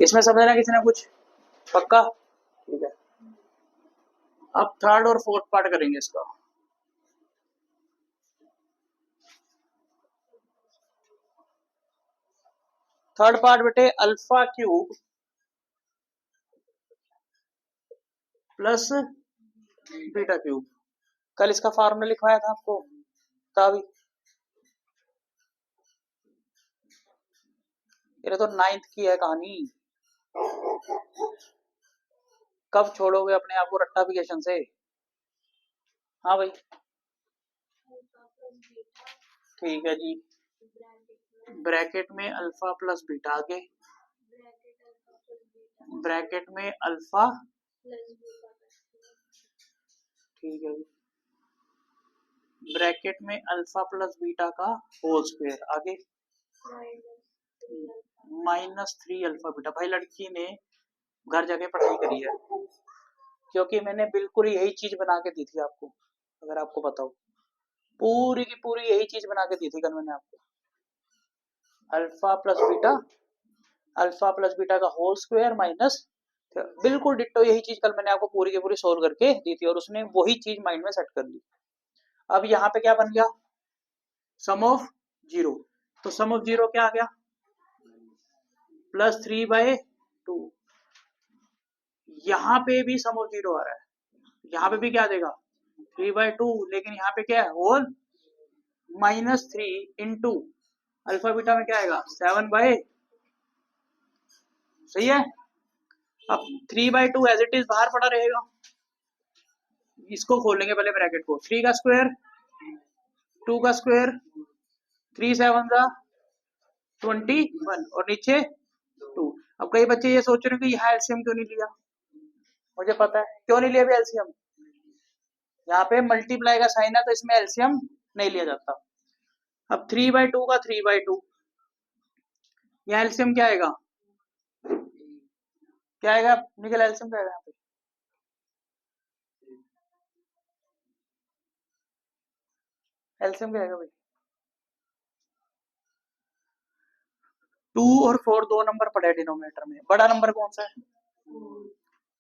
इसमें समझना किसी ने कुछ पक्का? ठीक है, अब थर्ड और फोर्थ पार्ट करेंगे इसका। थर्ड पार्ट बेटे alpha cube plus beta cube. कल इसका फार्मूला लिखवाया था आपको, तभी ये तो 9th की है कहानी। कब छोड़ोगे अपने आप को रट्टाफिकेशन से? हाँ भाई ठीक है जी, ब्रैकेट में अल्फा प्लस बीटा, आगे ब्रैकेट में अल्फा, ठीक है जी, ब्रैकेट में अल्फा प्लस बीटा का होल स्क्वायर, आगे -3 अल्फा बीटा। भाई लड़की ने घर जाके पढ़ाई करी है, क्योंकि मैंने बिल्कुल यही चीज बना के दी थी आपको, अगर आपको बताओ पूरी की पूरी यही चीज बना के दी थी कल मैंने आपको। अल्फा प्लस बीटा का होल स्क्वायर माइनस, बिल्कुल डिट्टो यही चीज कल मैंने आपको पूरी की पूरी सोल्व करके दी थी, और उसने वही चीज माइंड में सेट कर ली। अब यहाँ पे क्या बन गया, सम ऑफ जीरो, तो सम ऑफ जीरो क्या आ गया, +3/2। यहाँ पे भी सम ऑफ जीरो आ रहा है, यहाँ पे भी क्या देगा 3/2, लेकिन यहाँ पे क्या है होल -3 इंटू अल्फा बीटा में क्या आएगा 7/, सही है। अब 3/2 एज इट इज बाहर पड़ा रहेगा, इसको खोलेंगे पहले ब्रैकेट को, 3 का स्क्वायर 2 का स्क्वायर 3 7 जा 21 और नीचे 2। अब कई बच्चे ये सोच रहे हैं कि यहाँ एलसीएम क्यों नहीं लिया, मुझे पता है क्यों नहीं लिया भी एलसीएम, यहाँ पे मल्टीप्लाई का साइन है तो इसमें एलसीएम नहीं लिया जाता। अब 3/2 का 3/2, यहाँ एलसीएम क्या आएगा, क्या आएगा निकल एलसीएम क्या आएगा यहाँ पे, एलसीएम क्या आएगा भाई, 2 और 4 दो नंबर पड़े डिनोमिनेटर में, बड़ा नंबर कौन सा है,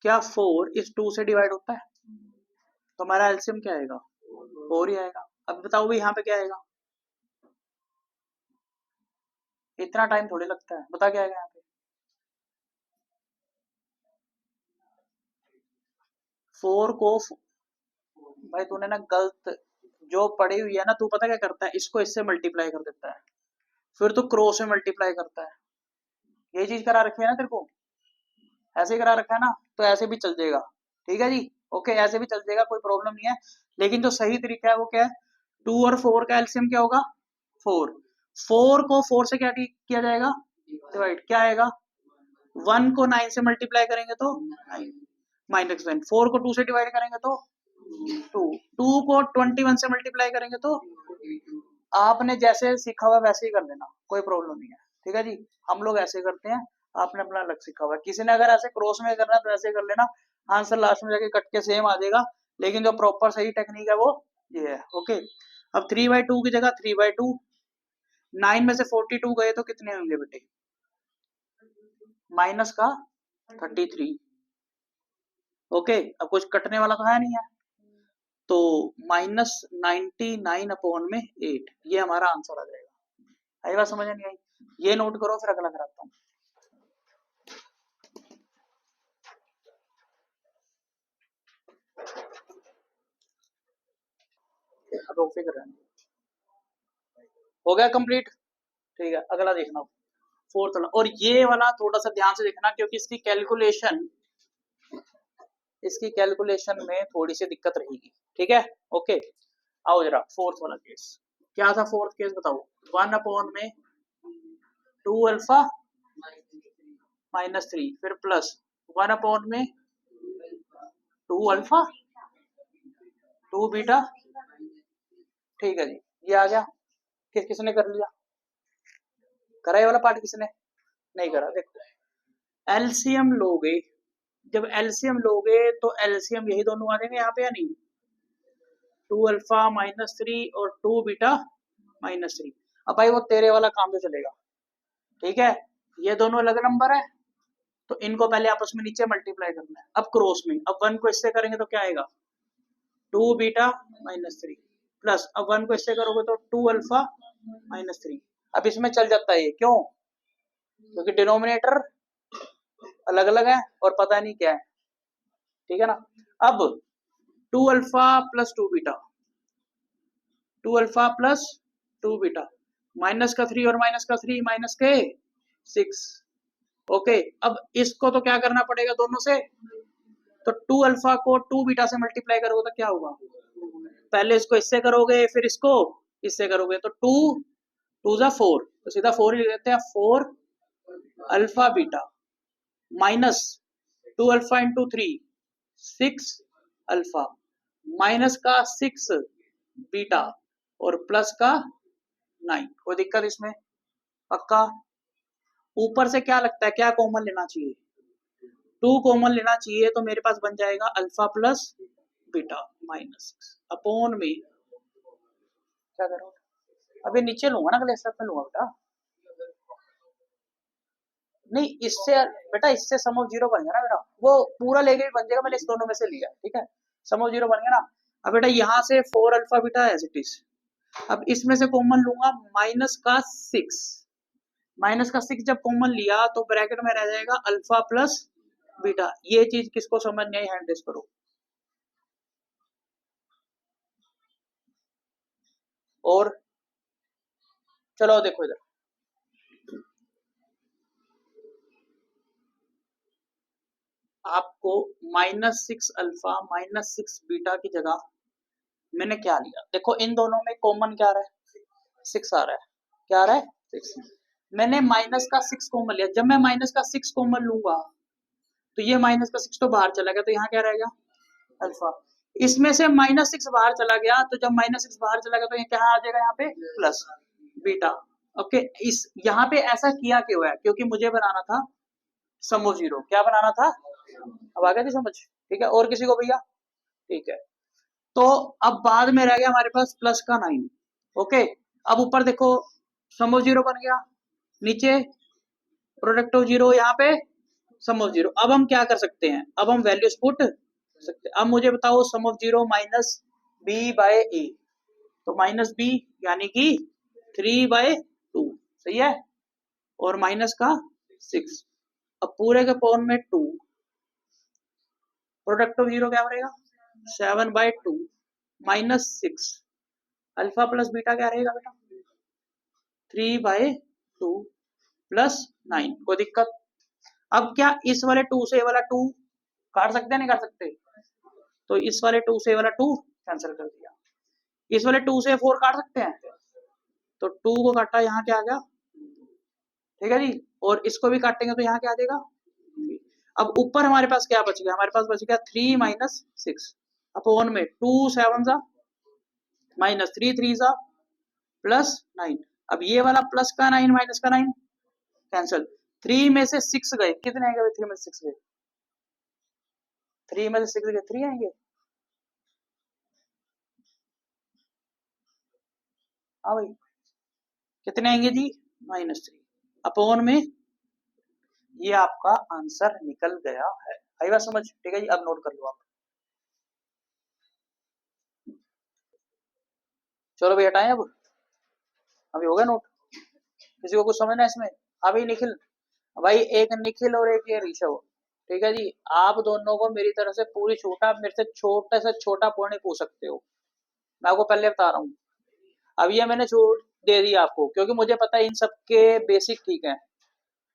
क्या 4 इस 2 से डिवाइड होता है, तो हमारा एलसीएम क्या आएगा 4 ही आएगा। अब बताओ भाई यहाँ पे क्या आएगा, इतना टाइम थोड़ी लगता है, बता क्या आएगा यहाँ पे, 4 को भाई तूने ना गलत जो पड़ी हुई है ना, तू पता क्या करता है, इसको इससे मल्टीप्लाई कर देता है, फिर तो क्रॉस में मल्टीप्लाई करता है, ये चीज करा रखी है ना तेरे को, ऐसे ही करा रखा है ना, तो ऐसे भी चल जाएगा, ठीक है जी, ओके ऐसे भी चल जाएगा कोई प्रॉब्लम नहीं है। लेकिन जो सही तरीका है वो क्या है, 2 और 4 का एलसीएम क्या होगा 4, 4 को 4 से क्या किया जाएगा डिवाइड, क्या आएगा 1 को 9 से मल्टीप्लाई करेंगे तो 9 -1, 4 को 2 से डिवाइड करेंगे तो 2, 2 को 21 से मल्टीप्लाई करेंगे तो, आपने जैसे सीखा हुआ वैसे ही कर लेना, कोई प्रॉब्लम नहीं है, ठीक है जी, हम लोग ऐसे करते हैं, आपने अपना अलग सीखा हुआ है, किसी ने अगर ऐसे क्रॉस में करना है तो ऐसे कर लेना, आंसर लास्ट में जाके कट के सेम आ जाएगा, लेकिन जो प्रॉपर सही टेक्निक है वो ये है, ओके। अब 3/2 की जगह 3/2, 9 में से 42 गए तो कितने होंगे बेटे, माइनस का 33, ओके। अब कुछ कटने वाला तो है नहीं है, तो -99/8 ये हमारा आंसर आ जाएगा। आई बात समझ नहीं आई, ये नोट करो फिर अगला कराता हूँ। अब ओके कर रहे हैं, हो गया कंप्लीट, ठीक है अगला देखना फोर्थ वाला, और ये वाला थोड़ा सा ध्यान से देखना क्योंकि इसकी कैलकुलेशन में थोड़ी सी दिक्कत रहेगी, ठीक है ओके। आओ जरा फोर्थ वाला केस, क्या था फोर्थ केस बताओ, 1 में 2 अल्फा -3, फिर प्लस 1 में 2 अल्फा 2 बीटा, ठीक है जी, ये आ गया, किसने कर लिया, करा ये वाला पार्ट किसने नहीं करा, देखो एलसीएम लोगे, जब एलसीएम लोगे तो एलसीएम यही दोनों आ जाएंगे यहाँ पे या नहीं, 2 अल्फा -3 और 2 बीटा -3। अब भाई वो तेरे वाला काम तो चलेगा, ठीक है, ये दोनों अलग नंबर है, तो इनको पहले आपस में नीचे मल्टीप्लाई करना है। अब क्रॉस में, अब 1 को इससे करेंगे तो क्या आएगा, 2 बीटा माइनस 3 प्लस, अब 1 को इससे करोगे तो 2 अल्फा माइनस 3। अब इसमें चल जाता है ये, क्यों, क्योंकि डिनोमिनेटर अलग अलग है और पता नहीं क्या है, ठीक है ना। अब 2 alpha plus 2 beta, 2 alpha plus 2 beta, minus का 3 और माइनस का 3 माइनस के 6। ओके, अब इसको तो क्या करना पड़ेगा दोनों से, तो 2 अल्फा को 2 बीटा से मल्टीप्लाई करोगे तो क्या होगा, पहले इसको इससे करोगे फिर इसको इससे करोगे, तो 2 2 जा 4, तो सीधा 4 ही लेते हैं, 4 alpha beta minus 2 alpha into 3 6 alpha minus का 6 बीटा और प्लस का 9। कोई दिक्कत इसमें, पक्का। ऊपर से क्या लगता है, क्या कॉमन लेना चाहिए, 2 कॉमन लेना चाहिए, तो मेरे पास बन जाएगा alpha plus beta minus 6 upon में, क्या करो, अभी नीचे लूंगा ना, अगले स्टेप में लूंगा बेटा, नहीं इससे बेटा, इससे सम ऑफ जीरो बन गया ना मेरा, वो पूरा लेके भी बन जाएगा, मैंने इस दोनों में से लिया, ठीक है, सम ऑफ जीरो बन गया ना। अब बेटा यहाँ से 4 alpha beta as it is, अब इसमें से कॉमन लूंगा माइनस का 6, माइनस का 6 जब कॉमन लिया तो ब्रैकेट में रह जाएगा अल्फा प्लस बीटा। ये चीज किसको समझ नहीं आई, हैंड रेज करो। और चलो देखो इधर, आपको माइनस 6 अल्फा माइनस 6 बीटा की जगह मैंने क्या लिया, देखो इन दोनों में कॉमन क्या आ रहा है, 6 आ रहा है, क्या आ रहा है 6। मैंने माइनस का 6 कॉमन लिया, जब मैं माइनस का 6 कॉमन लूंगा तो ये माइनस का 6 तो बाहर चला गया, तो यहाँ क्या रहेगा अल्फा, इसमें से माइनस 6 बाहर चला गया, तो जब माइनस 6 बाहर चला गया तो ये क्या आ जाएगा यहाँ पे प्लस बीटा। ओके, इस यहाँ पे ऐसा किया क्यों है, क्योंकि मुझे बनाना था सम ऑफ जीरो, क्या बनाना था, अब आ गया थी समझ, ठीक है, और किसी को भैया, ठीक है। तो अब बाद में रह गया हमारे पास प्लस का 9। ओके, अब ऊपर देखो सम ऑफ जीरो बन गया, नीचे प्रोडक्ट ऑफ जीरो, यहाँ पे सम ऑफ जीरो। अब हम क्या कर सकते हैं, अब हम वैल्यूज पुट सकते हैं। अब मुझे बताओ sum of zero minus B by A, तो माइनस बी यानी कि 3/2, सही है, और माइनस का 6, अब पूरे के पॉन में 2, प्रोडक्ट ऑफ जीरो क्या बनेगा 7/2 माइनस 6, अल्फा प्लस बीटा क्या रहेगा बेटा 3/2 प्लस 9। कोई दिक्कत, अब क्या इस वाले 2 से वाला 2 काट सकते हैं, नहीं काट सकते, तो इस वाले 2 से वाला 2 कैंसिल कर दिया, इस वाले 2 से 4 काट सकते हैं, तो 2 को काटा, यहाँ क्या आ गया, ठीक है जी, और इसको भी काटेंगे तो यहाँ क्या आ जाएगा। अब ऊपर हमारे पास क्या बच गया, हमारे पास बच गया 3 माइनस 6 अपॉन में 2 7 जा माइनस 3 3 जा प्लस 9। अब ये वाला प्लस का 9 माइनस का 9 कैंसिल, 3 में से 6 गए, कितने आएंगे 3 में से 6 गए, 3 में से 6 गए 3 आएंगे, हाँ भाई, कितने आएंगे जी -3 अपॉन में, ये आपका आंसर निकल गया है। आई बात समझ, ठीक है जी, अब नोट कर लो आप। चलो भाई हटाएं, अब अभी हो गया नोट, किसी को कुछ समझना है इसमें, अभी निखिल, भाई एक निखिल और एक ये ऋषभ, ठीक है जी, आप दोनों को मेरी तरफ से पूरी छूट, आप मेरे से छोटे से छोटा पॉइंट पूछ सकते हो, मैं आपको पहले बता रहा हूँ। अब ये मैंने छूट दे दी आपको, क्योंकि मुझे पता है इन सबके बेसिक ठीक है,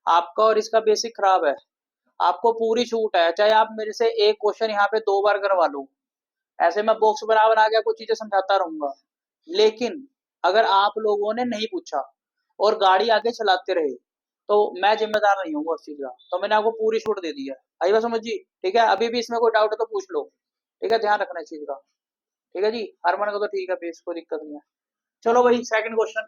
आपका और इसका बेसिक खराब है, आपको पूरी छूट है, चाहे आप मेरे से एक क्वेश्चन यहाँ पे 2 बार करवा लो, ऐसे मैं बॉक्स बना बना के कुछ चीजें समझाता रहूंगा, लेकिन अगर आप लोगों ने नहीं पूछा और गाड़ी आगे चलाते रहे तो मैं जिम्मेदार नहीं हूँ उस चीज का, तो मैंने आपको पूरी छूट दे दी है, आई बात समझ जी, ठीक है, अभी भी इसमें कोई डाउट है तो पूछ लो, ठीक है, ध्यान रखना इस चीज का, ठीक है जी, हरमन को तो ठीक है बेस, कोई दिक्कत नहीं है। चलो भाई सेकंड क्वेश्चन,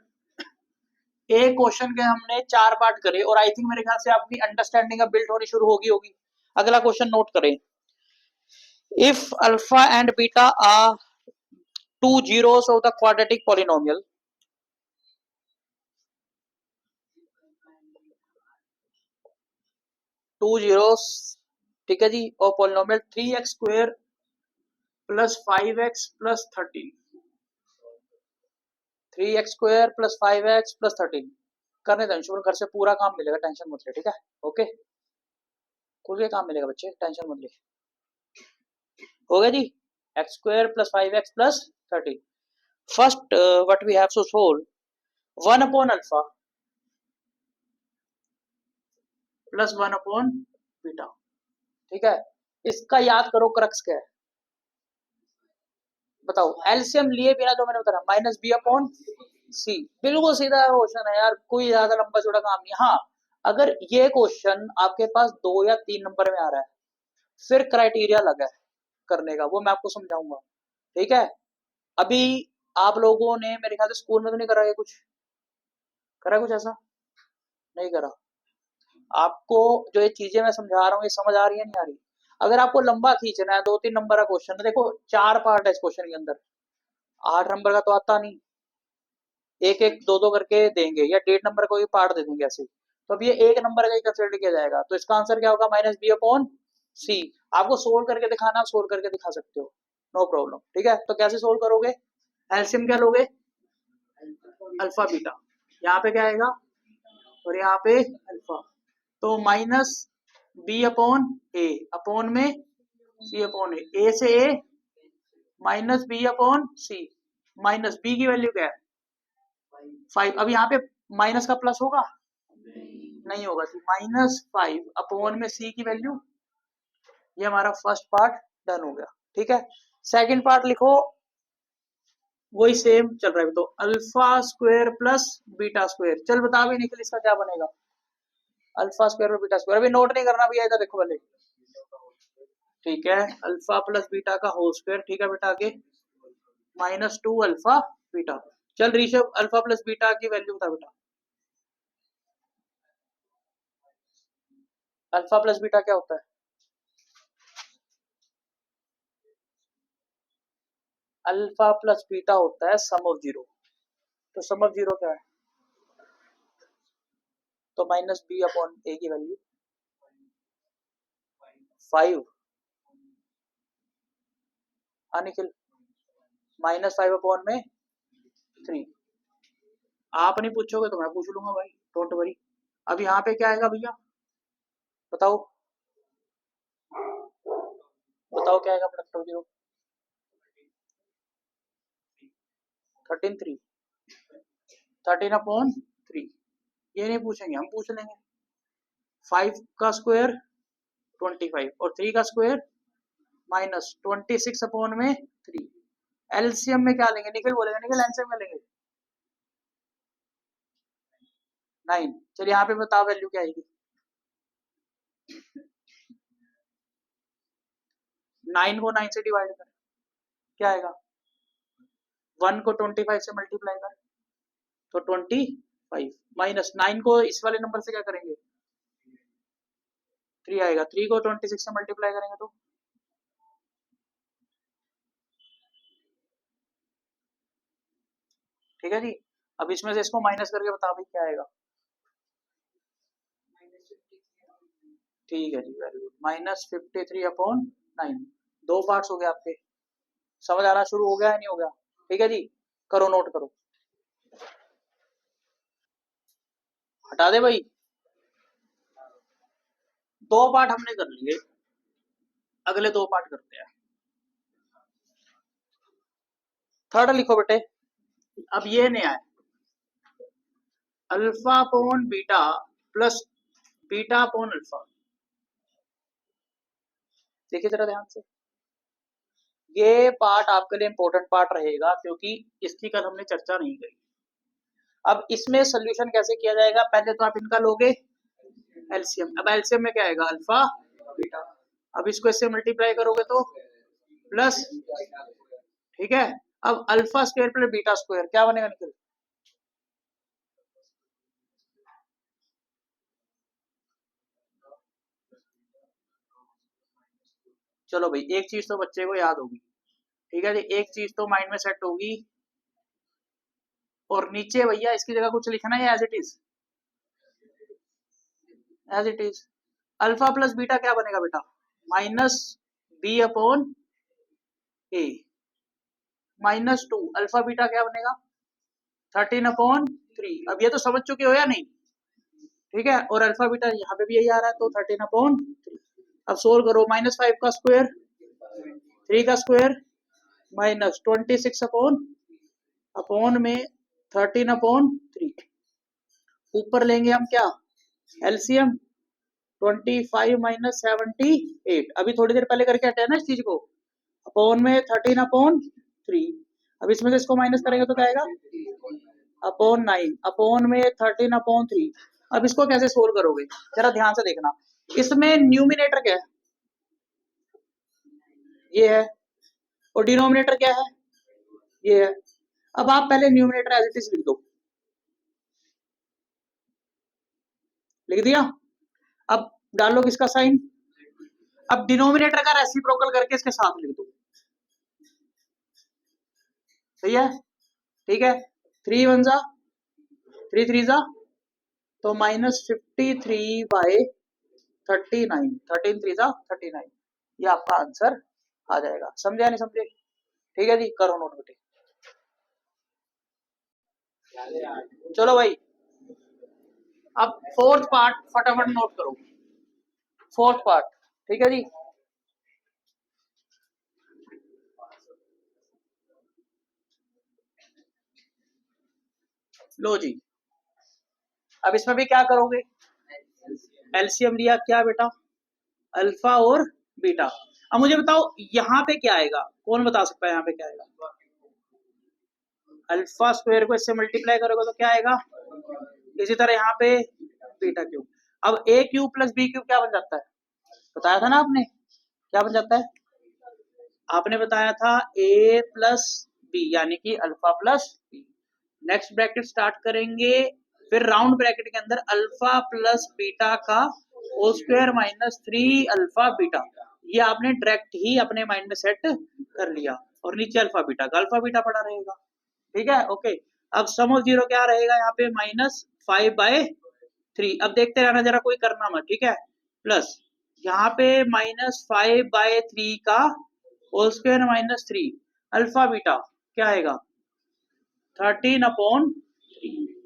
एक क्वेश्चन के हमने 4 पार्ट करे और आई थिंक मेरे ख्याल से आपकी अंडरस्टैंडिंग अब बिल्ड होनी शुरू होगी। अगला क्वेश्चन नोट करें, if alpha and beta are two zeros of the quadratic polynomial, 2 zeros, ठीक है जी। और polynomial 3x² plus 5x plus 13, 3x² plus 5x plus 13 करने दें अंशुमन, घर से पूरा काम मिलेगा, टेंशन मत ले, ठीक है। ओके, खुल के काम मिलेगा बच्चे, टेंशन मत ले। हो गया जी, x² plus 5x plus 13। First what we have to solve 1 upon alpha plus 1 upon beta, ठीक है। इसका याद करो क्रक्स क्या है, बताओ। एलसीएम लिए बिना जो मैंने बताया माइनस बी अपॉन सी, बिल्कुल सीधा क्वेश्चन है यार, कोई ज्यादा लंबा चौड़ा काम नहीं। हाँ, अगर ये क्वेश्चन आपके पास 2 या 3 नंबर में आ रहा है, फिर क्राइटेरिया लगा है करने का, वो मैं आपको समझाऊंगा, ठीक है। अभी आप लोगों ने मेरे ख्याल से स्कूल में तो नहीं करा, ये कुछ करा, कुछ ऐसा नहीं करा। आपको जो ये चीजें मैं समझा रहा हूँ, ये समझ आ रही है नहीं आ रही। अगर आपको लंबा खींचना है, 2-3 नंबर का क्वेश्चन, देखो 4 पार्ट है इस क्वेश्चन के अंदर, 8 नंबर का तो आता नहीं, एक एक दो दो करके देंगे, या 1.5 नंबर को भी पार्ट दे देंगे ऐसे। तो अब ये 1 नंबर का ही कंसिडर किया जाएगा, तो इसका आंसर क्या होगा, माइनस बी अपॉन सी। आपको सोल्व करके दिखाना, सोल्व करके दिखा सकते हो, नो प्रॉब्लम, ठीक है। तो कैसे सोल्व करोगे, एलसीएम क्या लोगे, अल्फा बीटा, यहाँ पे क्या आएगा और यहाँ पे अल्फा, तो माइनस बी अपॉन ए, अपॉन में सी अपॉन ए से ए माइनस बी अपॉन सी, माइनस बी की वैल्यू क्या है 5। अब यहाँ पे माइनस का प्लस होगा, नहीं होगा, तो -5 अपॉन में सी की वैल्यू। ये हमारा फर्स्ट पार्ट डन हो गया, ठीक है। सेकंड पार्ट लिखो, वही सेम चल रहा है, तो alpha square plus beta square. चल बता भी निकल इसका क्या बनेगा, अल्फा स्क्वायर और बीटा स्क्वायर। अभी नोट नहीं करना भैया, इधर देखो पहले, ठीक है। अल्फा प्लस बीटा का होल स्क्वायर, ठीक है बेटा, आगे -2 अल्फा बीटा। चल ऋषभ, अल्फा प्लस बीटा की वैल्यू बता बेटा, अल्फा प्लस बीटा क्या होता है, अल्फा प्लस बीटा होता है सम ऑफ जीरो। तो सम ऑफ जीरो क्या है, तो माइनस बी अपॉन ए की वैल्यू 5, निखिल -5 अपॉन में 3। आप नहीं पूछोगे तो मैं पूछ लूंगा भाई, डोंट वरी। अब यहाँ पे क्या आएगा भैया, बताओ बताओ क्या आएगा प्रोडक्ट ऑफ जीरो, 13 अपॉन 3। ये नहीं पूछेंगे, हम पूछ लेंगे 5 का स्क्वायर 25 और 3 का स्क्वायर -26 अपॉन में 3। एलसीएम में क्या लेंगे, निखिल बोलेगा, निखिल एलसीएम में लेंगे 9। चलिए यहाँ पे बताओ वैल्यू क्या आएगी, 9 को 9 से डिवाइड कर, क्या आएगा, 1 को 25 से मल्टीप्लाई कर तो 25, माइनस 9 को इस वाले नंबर से क्या करेंगे, 3 आएगा, 3 को 26 से मल्टीप्लाई करेंगे तो ठीक है जी। अब इसमें से इसको माइनस करके बता भाई क्या आएगा, ठीक है जी, वेरी गुड, -53 अपॉन 9। 2 पार्ट्स हो गए आपके, समझ आना शुरू हो गया है नहीं हो गया, ठीक है जी। करो, नोट करो, हटा दे भाई। 2 पार्ट हमने कर लिए, अगले 2 पार्ट करते हैं। थर्ड लिखो बेटे, अब ये नया है, alpha upon beta plus beta upon alpha. देखिए जरा ध्यान से, ये पार्ट आपके लिए इंपॉर्टेंट पार्ट रहेगा, क्योंकि इसकी कल हमने चर्चा नहीं करी। अब इसमें सोल्यूशन कैसे किया जाएगा, पहले तो आप इनका लोगे एलसीएम। अब एलसीएम में क्या आएगा, अल्फा बीटा। अब इसको इससे मल्टीप्लाई करोगे तो प्लस, ठीक है। अब alpha square plus beta square क्या बनेगा निकल, चलो भाई एक चीज तो बच्चे को याद होगी, ठीक है जी, एक चीज तो माइंड में सेट होगी। और नीचे भैया इसकी जगह कुछ लिखना है as it is, as it is, alpha plus beta क्या बनेगा बेटा, minus B upon A, -2 alpha beta क्या बनेगा 13/3। अब ये तो समझ चुके हो या नहीं, ठीक है। और अल्फा बीटा यहाँ पे भी यही आ रहा है, तो 13/3। अब सोल्व करो, -5 का स्क्वायर 3 का स्क्वायर -26 अपॉन में 13/3। ऊपर लेंगे हम क्या, एलसीएम 25 - 78। अभी थोड़ी देर पहले करके हटे ना इस चीज को, अपॉन में 13/3। अब इसमें से इसको माइनस करेंगे तो क्या आएगा, अपॉन 9 अपॉन में 13/3। अब इसको कैसे सोल्व करोगे, जरा ध्यान से देखना। इसमें न्यूमिनेटर क्या है, ये है, और डिनोमिनेटर क्या है, ये है। अब आप पहले न्यूमिनेटर एज इट इज लिख दो, लिख दिया। अब डालो किसका साइन, अब डिनोमिनेटर का रेसिप्रोकल करके इसके साथ लिख दो, सही है, ठीक है। 3 1 जा 3 3 जा, तो -53/39, 13 3 जा 39, ये आपका आंसर आ जाएगा। समझे या नहीं समझे, ठीक है जी, करो नोट बेटे। चलो भाई, अब फोर्थ पार्ट फटाफट नोट करो, फोर्थ पार्ट, ठीक है जी। लो जी, अब इसमें भी क्या करोगे, एलसीएम लिया क्या बेटा, अल्फा और बीटा। अब मुझे बताओ यहाँ पे क्या आएगा, कौन बता सकता है यहाँ पे क्या आएगा, अल्फा स्क्वायर को इससे मल्टीप्लाई करोगे तो क्या आएगा, इसी तरह यहाँ पे बीटा क्यूब। अब ए क्यूब प्लस बी क्यूब क्या बन जाता है, बताया था ना आपने, क्या बन जाता है, आपने बताया था ए प्लस बी यानी कि alpha plus B. Next bracket start करेंगे, फिर राउंड ब्रैकेट के अंदर अल्फा प्लस बीटा का होल स्क्वायर -3 अल्फा बीटा। ये आपने डायरेक्ट ही अपने माइंड में सेट कर लिया, और नीचे अल्फा बीटा का अल्फा बीटा पड़ा रहेगा, ठीक है, ओके। अब सम ऑफ जीरो क्या रहेगा यहाँ पे, -5/3। अब देखते रहना जरा, कोई करना मत, ठीक है। प्लस यहाँ पे -5/3 का होल स्क्वायर -3 अल्फा बीटा क्या आएगा, 13/3,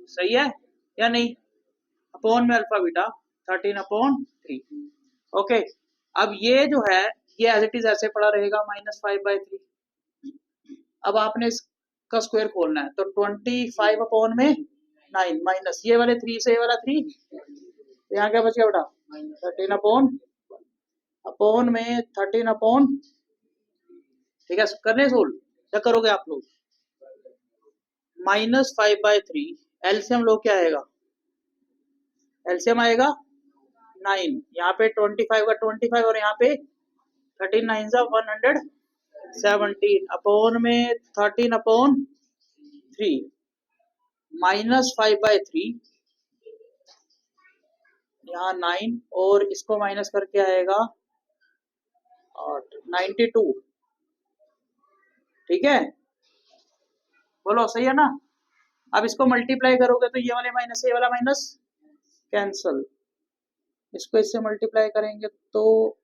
सही है या नहीं, अपॉन में अल्फा बीटा 13/3, ओके। अब ये जो है ये एज इट इज ऐसे पड़ा रहेगा -5/3। अब आपने इसका स्क्वायर खोलना है, तो 25/9 माइनस ये वाले 3 से ये वाला 3, तो यहाँ क्या बच गया बेटा 13 अपॉन में 13, ठीक है। करने सोल्व क्या करोगे आप लोग, -5/3 एलसीएम लोग क्या आएगा, एलसीएम आएगा 9, यहाँ पे 25 का 25 और यहाँ पे 13 9 जा 117 अपॉन में 13/3 -5/3, यहाँ 9 और इसको माइनस करके आएगा 92, ठीक है, बोलो सही है ना। अब इसको मल्टीप्लाई करोगे तो ये वाले माइनस ये वाला माइनस कैंसल, इसको इससे मल्टीप्लाई करेंगे तो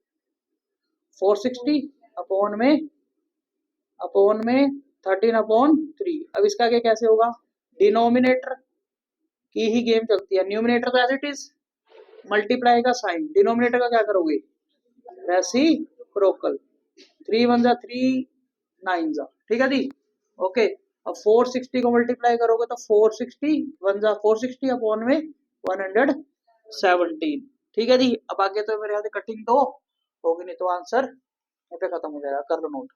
460 अपॉन में 13/3। अब इसका आगे कैसे होगा, डिनोमिनेटर की ही गेम चलती है, न्यूमिनेटर तो एज इट इज, मल्टीप्लाई का साइन, डिनोमिनेटर का क्या करोगे, रेसिप्रोकल, 3 1 जा 3 9 जा, ठीक है जी, ओके। अब 460 को मल्टीप्लाई करोगे तो 460 1 जा 460 अपॉन में 117, ठीक है जी। अब आगे तो मेरे ख्याल से कटिंग तो होगी नहीं, तो आंसर यहाँ पे खत्म हो जाएगा, कर लो नोट।